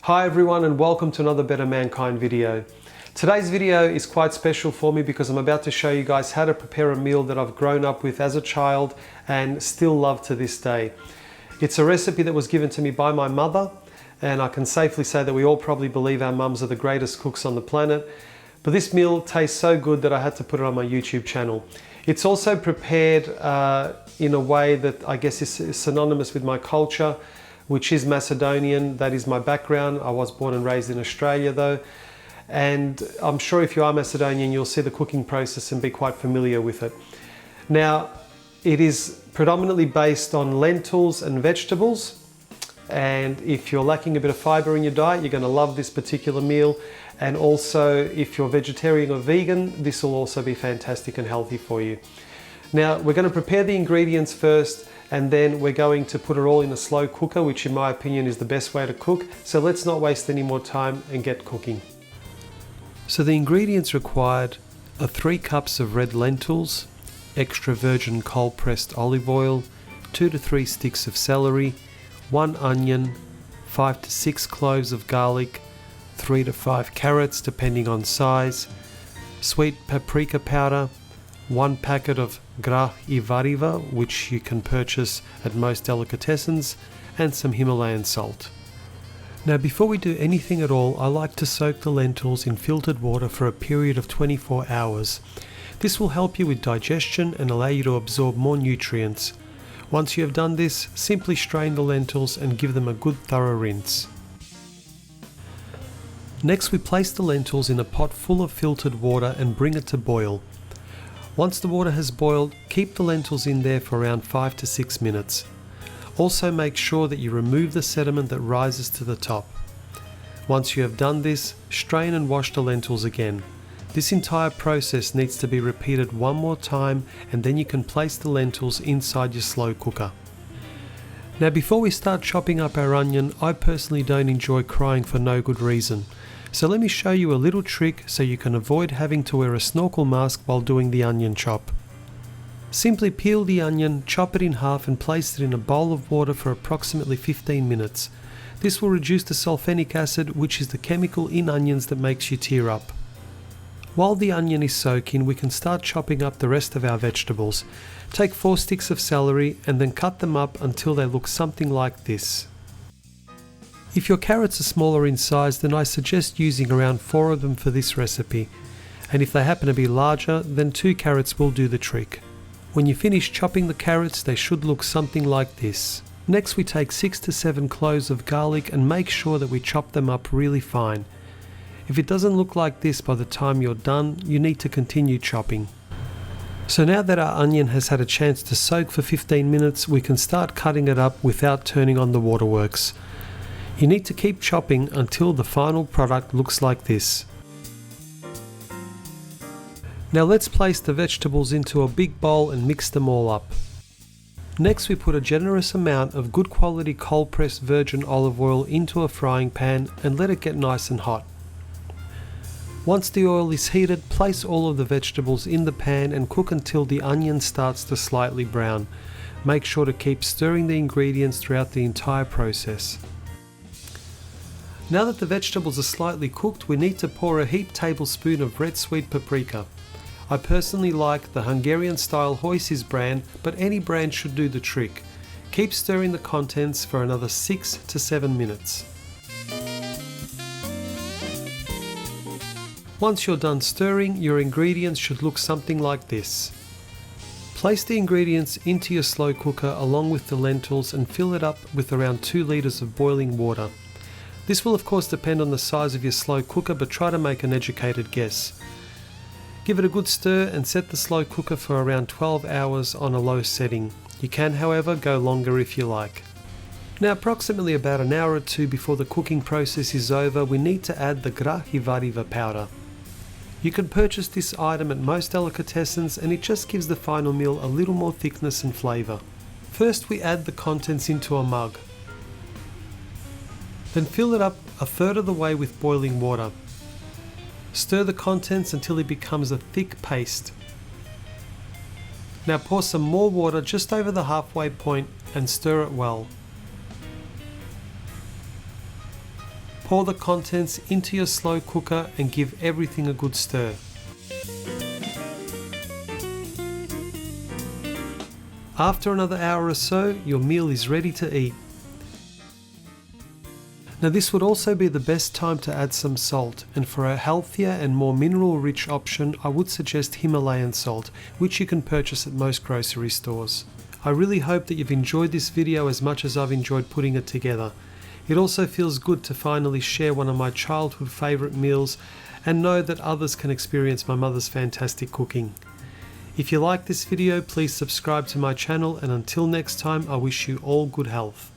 Hi everyone and welcome to another Better Mankind video. Today's video is quite special for me because I'm about to show you guys how to prepare a meal that I've grown up with as a child and still love to this day. It's a recipe that was given to me by my mother, and I can safely say that we all probably believe our mums are the greatest cooks on the planet. But this meal tastes so good that I had to put it on my YouTube channel. It's also prepared in a way that I guess is synonymous with my culture, which is Macedonian. That is my background. I was born and raised in Australia though. And I'm sure if you are Macedonian, you'll see the cooking process and be quite familiar with it. Now, it is predominantly based on lentils and vegetables. And if you're lacking a bit of fibre in your diet, you're gonna love this particular meal. And also, if you're vegetarian or vegan, this will also be fantastic and healthy for you. Now, we're gonna prepare the ingredients first, and then we're going to put it all in a slow cooker, which in my opinion is the best way to cook. So let's not waste any more time and get cooking. So the ingredients required are 3 cups of red lentils, extra virgin cold pressed olive oil, 2 to 3 sticks of celery, 1 onion, 5 to 6 cloves of garlic, 3 to 5 carrots depending on size, sweet paprika powder, 1 packet of grah I variva, which you can purchase at most delicatessens, and some Himalayan salt. Now before we do anything at all, I like to soak the lentils in filtered water for a period of 24 hours. This will help you with digestion and allow you to absorb more nutrients. Once you have done this, simply strain the lentils and give them a good thorough rinse. Next, we place the lentils in a pot full of filtered water and bring it to boil. Once the water has boiled, keep the lentils in there for around 5 to 6 minutes. Also make sure that you remove the sediment that rises to the top. Once you have done this, strain and wash the lentils again. This entire process needs to be repeated one more time, and then you can place the lentils inside your slow cooker. Now before we start chopping up our onion, I personally don't enjoy crying for no good reason. So let me show you a little trick so you can avoid having to wear a snorkel mask while doing the onion chop. Simply peel the onion, chop it in half and place it in a bowl of water for approximately 15 minutes. This will reduce the sulfenic acid, which is the chemical in onions that makes you tear up. While the onion is soaking, we can start chopping up the rest of our vegetables. Take 4 sticks of celery and then cut them up until they look something like this. If your carrots are smaller in size, then I suggest using around 4 of them for this recipe. And if they happen to be larger, then 2 carrots will do the trick. When you finish chopping the carrots, they should look something like this. Next, we take 6 to 7 cloves of garlic and make sure that we chop them up really fine. If it doesn't look like this by the time you're done, you need to continue chopping. So now that our onion has had a chance to soak for 15 minutes, we can start cutting it up without turning on the waterworks. You need to keep chopping until the final product looks like this. Now let's place the vegetables into a big bowl and mix them all up. Next, we put a generous amount of good quality cold pressed virgin olive oil into a frying pan and let it get nice and hot. Once the oil is heated, place all of the vegetables in the pan and cook until the onion starts to slightly brown. Make sure to keep stirring the ingredients throughout the entire process. Now that the vegetables are slightly cooked, we need to pour a heaped tablespoon of red sweet paprika. I personally like the Hungarian style Hojszi's brand, but any brand should do the trick. Keep stirring the contents for another 6 to 7 minutes. Once you're done stirring, your ingredients should look something like this. Place the ingredients into your slow cooker along with the lentils and fill it up with around 2 litres of boiling water. This will of course depend on the size of your slow cooker, but try to make an educated guess. Give it a good stir and set the slow cooker for around 12 hours on a low setting. You can, however, go longer if you like. Now approximately about an hour or 2 before the cooking process is over, we need to add the grah I variva powder. You can purchase this item at most delicatessens and it just gives the final meal a little more thickness and flavour. First we add the contents into a mug. Then fill it up a third of the way with boiling water. Stir the contents until it becomes a thick paste. Now pour some more water just over the halfway point and stir it well. Pour the contents into your slow cooker and give everything a good stir. After another hour or so, your meal is ready to eat. Now this would also be the best time to add some salt, and for a healthier and more mineral rich option I would suggest Himalayan salt, which you can purchase at most grocery stores. I really hope that you've enjoyed this video as much as I've enjoyed putting it together. It also feels good to finally share one of my childhood favourite meals and know that others can experience my mother's fantastic cooking. If you like this video, please subscribe to my channel, and until next time I wish you all good health.